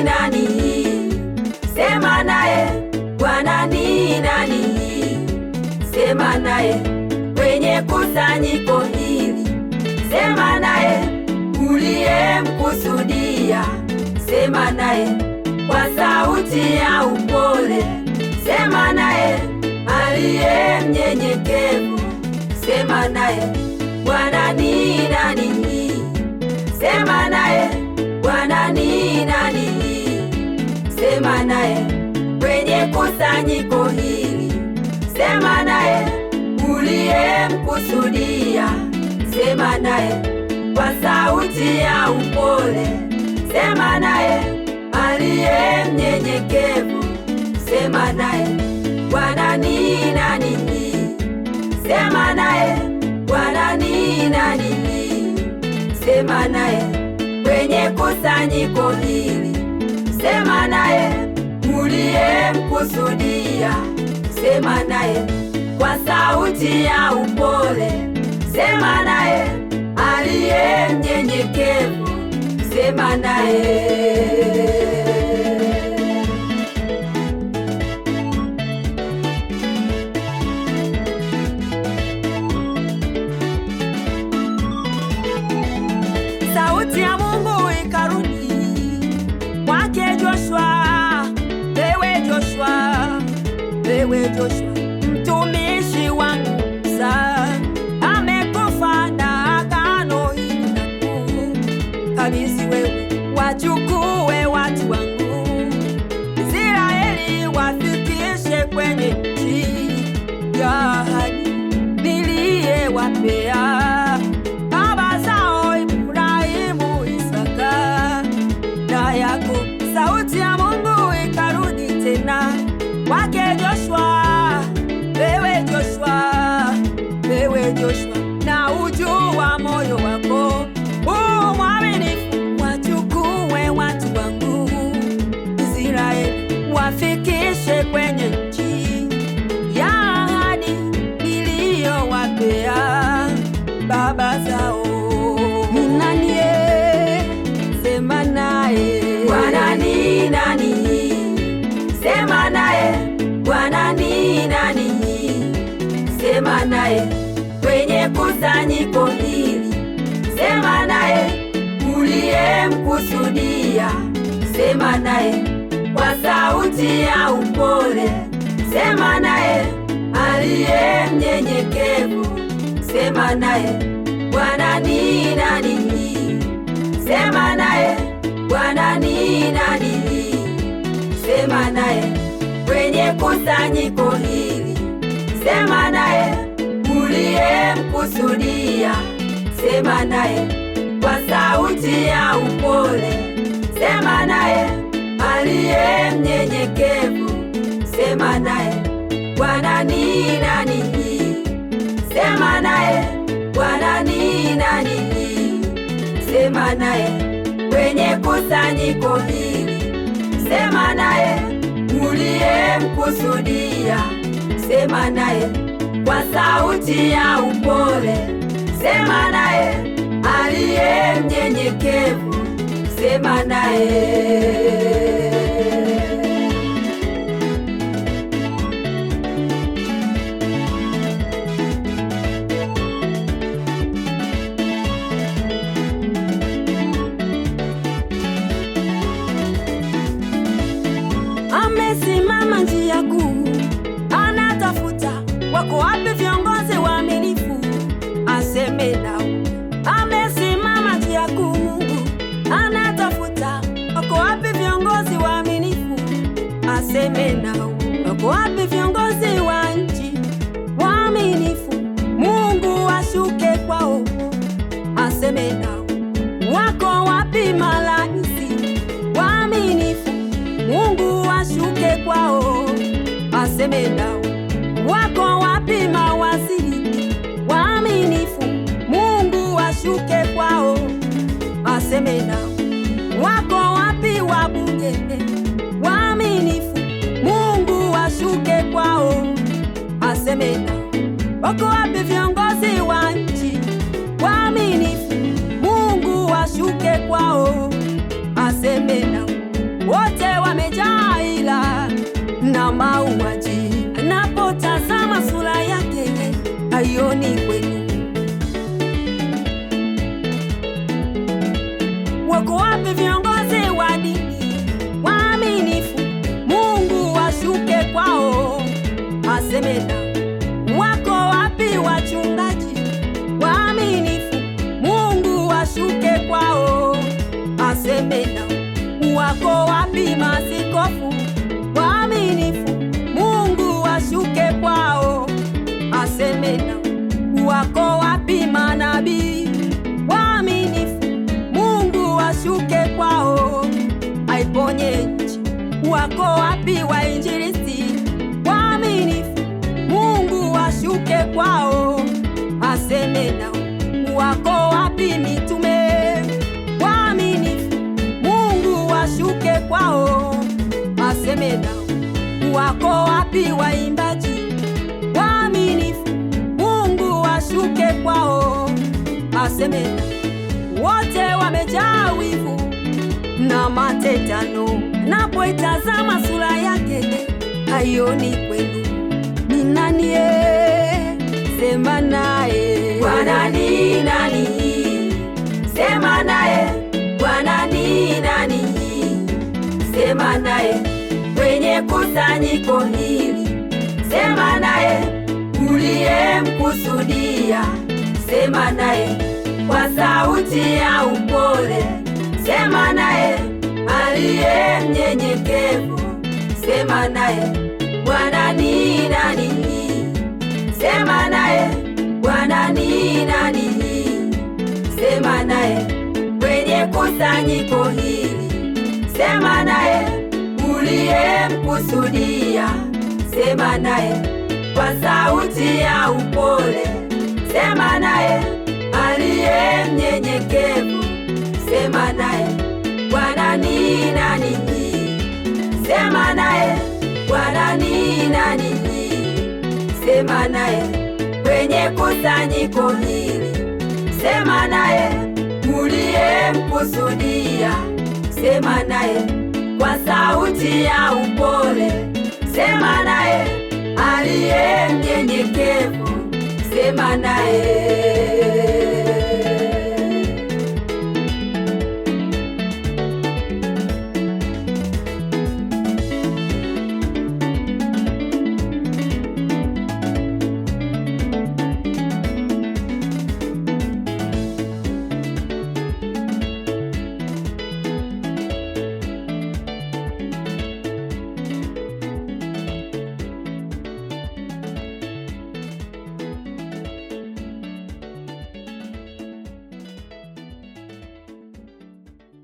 ni nani? Sema naye. Bwana ni nani? Sema naye. Kwenye kusanyiko hili sema naye. Uliyemkusudia sema naye. Kwa sauti ya upole sema naye. Aliye mnyenyekevu sema naye. Bwana ni nani? Sema naye. Bwana ni nani? Sema naye. Kwenye kusanyiko hili sema naye. Uliyemkusudia sema naye. Kwa sauti ya upole sema naye. Aliye mnyenyekevu sema naye. Bwana ni nani? Sema naye. Bwana ni nani? Sema naye. Kwenye kusanyiko hili sema naye. Uliyemkusudia sema naye. Kwa sauti ya upole sema naye. Aliye mnyenyekevu sema naye. Sauti ya Mungu ikarudi kwake Joshua. Ewe Joshua, mtumishi wangu Musa amekufa, na agano hili nakukabidhi wewe. Wachukue watu wangu Israeli, wafikishe kwenye nchi ya ahadi niliyowapea baba zao Ibrahimu, Isaka na Yakobo. Sauti ya Mungu ikarudi tena kwake Joshua. Ewe Joshua, na ujua moyo wako mwaminifu. Wachukue watu wangu Israeli, wafikishe kwenye nchi ya ahadi niliyowapea baba zao. Ni nani? Sema naye. Bwana ni nani? Sema naye. Bwana ni nani? Sema naye. Kwenye kusanyiko hili sema naye. Uliyemkusudia sema naye. Kwa sauti ya upole sema naye. Aliye mnyenyekevu sema naye. Bwana ni nani? Sema naye. Bwana ni nani? Sema naye. Kwenye kusanyiko hili sema naye. Uliyemkusudia sema naye. Kwa sauti ya upole sema naye. Aliye mnyenyekevu sema naye. Bwana ni nani? Sema naye. Bwana ni nani? Sema naye. Kwenye kusanyiko hili sema naye. Uliyemkusudia sema naye. Kwa sauti ya upole sema naye. Aliye mnyenyekevu sema naye. Amesimama njia kuu, anatafuta wako wapi viongozi waaminifu, aseme nao. Amesimama njia kuu, Mungu anatafuta wako wapi viongozi waaminifu, aseme nao. Wako wapi viongozi wa nchi waaminifu, Mungu ashuke kwao, aseme nao. Wako wapi malaisi waaminifu, Mungu ashuke kwao, aseme nao. Wako wapi mawaziri waaminifu, Mungu ashuke kwao, aseme nao. Wako wapi wabunge waaminifu, Mungu ashuke kwao, aseme nao. Wako wapi viongozi wa nchi waaminifu, Mungu ashuke kwao, aseme nao. haioni kwenu. Wako wapi viongozi wa dini waaminifu? Mungu ashuke kwao aseme nao. Wako wapi wachungaji waaminifu? Mungu ashuke kwao aseme nao. Wako wapi maaskofu waaminifu? Mungu ashuke kwao aseme nao. Wako wapi manabii waaminifu? Mungu ashuke kwao aiponye nchi. Wako wapi wainjilisti waaminifu? Mungu ashuke kwao aseme nao. Wako wapi mitume waaminifu? Mungu ashuke kwao aseme nao. Wako wapi waimbaji waaminifu? Mungu ashuke kwao aseme nao. Wote wamejaa wivu na matetano, napoitazama sura yake haioni kwenu. Ni nani sema naye? Bwana ni nani? Sema naye. Bwana ni nani? Sema naye. Kwenye kusanyiko hili sema naye. Uliyemkusudia sema naye. Kwa sauti ya upole sema naye. Aliye mnyenyekevu sema naye. Bwana ni nani? Sema naye. Bwana ni nani? Sema naye. Kwenye kusanyiko hili sema naye. Uliyemkusudia sema naye. Kwa sauti ya upole sema naye. Aliye mnyenyekevu sema naye. Bwana ni nani? Sema naye. Bwana ni nani? Sema naye. Kwenye kusanyiko hili sema naye. Uliyemkusudia sema naye. Kwa sauti ya upole sema naye. Aliye mnyenyekevu sema naye.